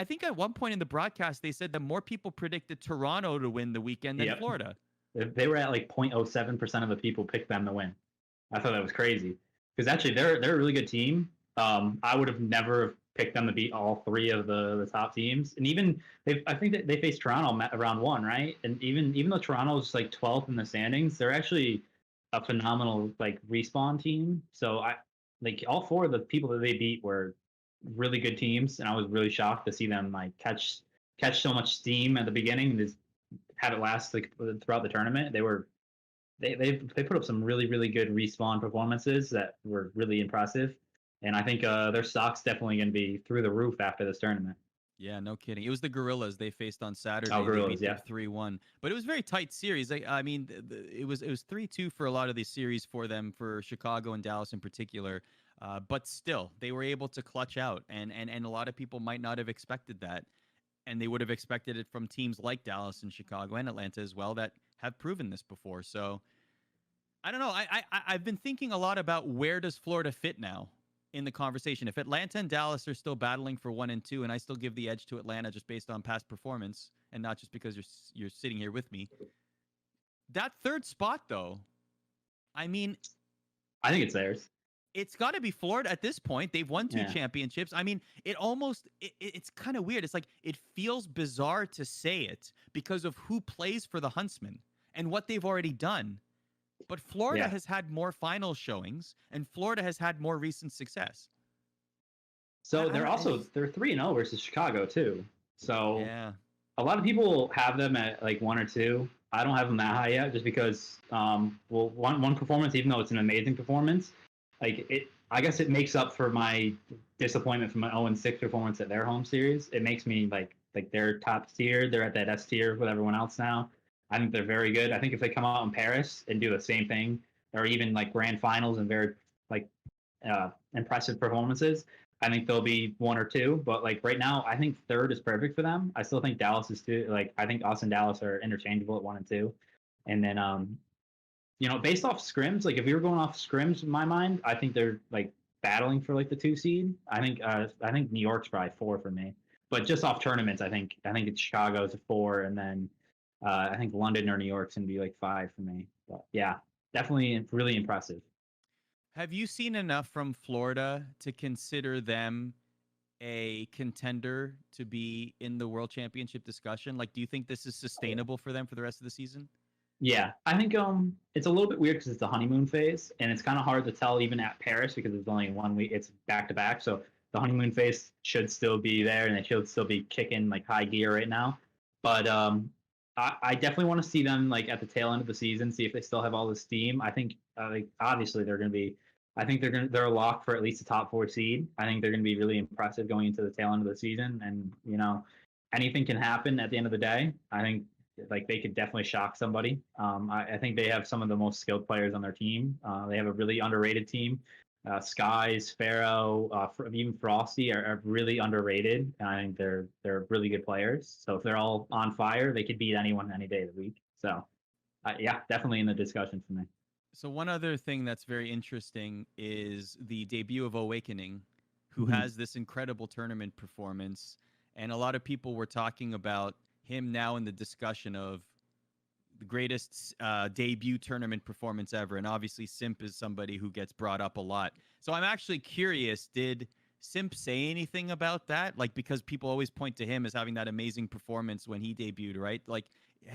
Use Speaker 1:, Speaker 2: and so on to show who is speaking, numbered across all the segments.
Speaker 1: I think at one point in the broadcast they said that more people predicted Toronto to win the weekend than
Speaker 2: Yep.
Speaker 1: Florida.
Speaker 2: They were at like 0.07% of the people picked them to win. I thought that was crazy because actually they're a really good team. I would have never picked them to beat all three of the top teams, and even I think that they faced Toronto round one, right? And even though Toronto's like 12th in the standings, they're actually a phenomenal like respawn team. So I like all four of the people that they beat were really good teams, and I was really shocked to see them like catch so much steam at the beginning and just have it last like throughout the tournament. They put up some really good respawn performances that were really impressive, and I think their stock's definitely going to be through the roof after this tournament.
Speaker 1: Yeah, no kidding. It was the Gorillas they faced on
Speaker 2: Oh,
Speaker 1: Saturday. They
Speaker 2: Gorillas,
Speaker 1: beat them
Speaker 2: yeah.
Speaker 1: 3-1. But it was a very tight series. I mean, it was 3-2 for a lot of these series for them, for Chicago and Dallas in particular. But still, they were able to clutch out, and a lot of people might not have expected that, and they would have expected it from teams like Dallas and Chicago and Atlanta as well that have proven this before. So I don't know. I've been thinking a lot about where does Florida fit now in the conversation. If Atlanta and Dallas are still battling for 1 and 2, and I still give the edge to Atlanta just based on past performance and not just because you're sitting here with me. That third spot, though, I mean,
Speaker 2: I think it's theirs.
Speaker 1: It's got to be Florida at this point. They've won 2 championships. I mean, it's kind of weird. It's like it feels bizarre to say it because of who plays for the Huntsmen and what they've already done. But Florida has had more final showings, and Florida has had more recent success.
Speaker 2: So they're 3-0 versus Chicago too. So
Speaker 1: yeah,
Speaker 2: a lot of people have them at like 1 or 2. I don't have them that high yet, just because one performance, even though it's an amazing performance, like I guess it makes up for my disappointment from an 0-6 performance at their home series. It makes me like they're top tier. They're at that S tier with everyone else now. I think they're very good. I think if they come out in Paris and do the same thing, or even like grand finals and very like impressive performances, I think they'll be 1 or 2. But like right now, I think third is perfect for them. I still think Dallas is too. Like I think us and Dallas are interchangeable at 1 and 2. And then based off scrims, like if we were going off scrims in my mind, I think they're like battling for like the 2 seed. I think New York's probably 4 for me. But just off tournaments, I think it's Chicago's a 4, and then I think London or New York's gonna be like 5 for me. But yeah, definitely really impressive.
Speaker 1: Have you seen enough from Florida to consider them a contender to be in the World Championship discussion? Like, do you think this is sustainable for them for the rest of the season?
Speaker 2: Yeah, I think it's a little bit weird because it's the honeymoon phase, and it's kind of hard to tell even at Paris because it's only 1 week. It's back to back, so the honeymoon phase should still be there, and they should still be kicking like high gear right now. But I definitely want to see them like at the tail end of the season, see if they still have all the steam. I think like obviously they're going to be. I think they're a lock for at least a top 4 seed. I think they're going to be really impressive going into the tail end of the season, and anything can happen at the end of the day. I think like they could definitely shock somebody. I think they have some of the most skilled players on their team. They have a really underrated team. Skies, Pharaoh, even Frosty are really underrated. And I think they're really good players. So if they're all on fire, they could beat anyone any day of the week. So yeah, definitely in the discussion for me.
Speaker 1: So one other thing that's very interesting is the debut of Awakening, who has this incredible tournament performance, and a lot of people were talking about him now in the discussion of the greatest debut tournament performance ever. And obviously Simp is somebody who gets brought up a lot. So I'm actually curious, did Simp say anything about that? Like, because people always point to him as having that amazing performance when he debuted, right? Like,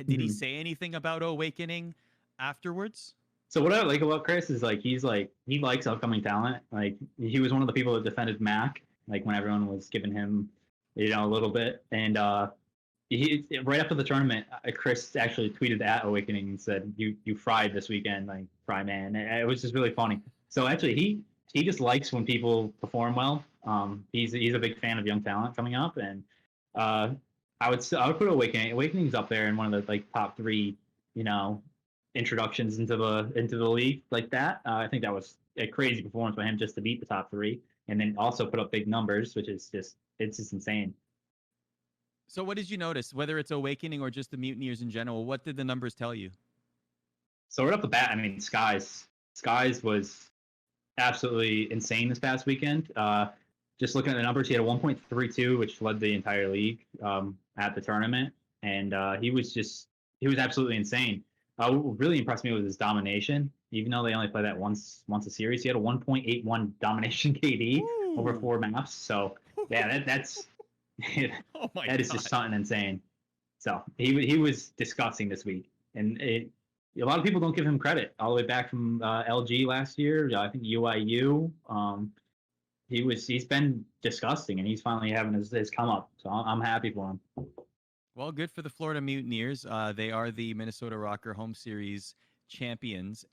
Speaker 1: did he say anything about Awakening afterwards?
Speaker 2: So what I like about Chris is like he likes upcoming talent. Like he was one of the people that defended Mac, like when everyone was giving him, a little bit. And he right after the tournament, Chris actually tweeted at Awakening and said, "You fried this weekend, like fry man." And it was just really funny. So actually, he just likes when people perform well. He's a big fan of young talent coming up, and I would put Awakening. Awakening's up there in one of the like top 3, introductions into the league like that. I think that was a crazy performance by him just to beat the top 3 and then also put up big numbers, which is just insane.
Speaker 1: So what did you notice, whether it's Awakening or just the Mutineers in general? What did the numbers tell you?
Speaker 2: So right off the bat, I mean, Skies was absolutely insane this past weekend. just looking at the numbers, he had a 1.32, which led the entire league at the tournament, and he was absolutely insane. What really impressed me was his domination. Even though they only play that once a series, he had a 1.81 domination KD over
Speaker 1: Ooh.
Speaker 2: 4 maps. So yeah, that's
Speaker 1: Oh my
Speaker 2: that is
Speaker 1: God.
Speaker 2: just something insane. So he was disgusting this week, and a lot of people don't give him credit. All the way back from LG last year, I think UIU. He's been disgusting, and he's finally having his come up. So I'm happy for him.
Speaker 1: Well, good for the Florida Mutineers. They are the Minnesota Rocker Home Series champions.